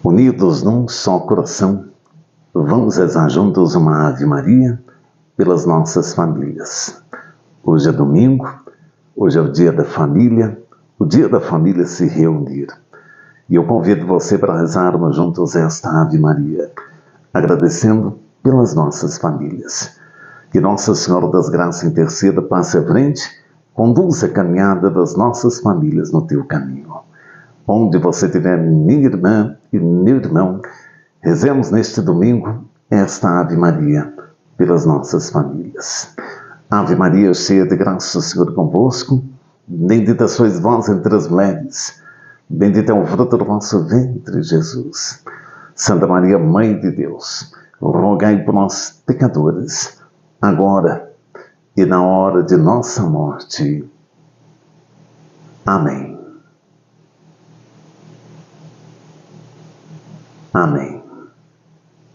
Unidos num só coração, vamos rezar juntos uma Ave Maria pelas nossas famílias. Hoje é domingo, hoje é o dia da família, o dia da família se reunir. E eu convido você para rezarmos juntos esta Ave Maria, agradecendo pelas nossas famílias. Que Nossa Senhora das Graças interceda, passe à frente, conduza a caminhada das nossas famílias no teu caminho. Onde você estiver, minha irmã e meu irmão, rezemos neste domingo esta Ave Maria pelas nossas famílias. Ave Maria, cheia de graça, o Senhor é convosco, bendita sois vós entre as mulheres, bendito é o fruto do vosso ventre, Jesus. Santa Maria, Mãe de Deus, rogai por nós, pecadores, agora e na hora de nossa morte. Amém. Amém.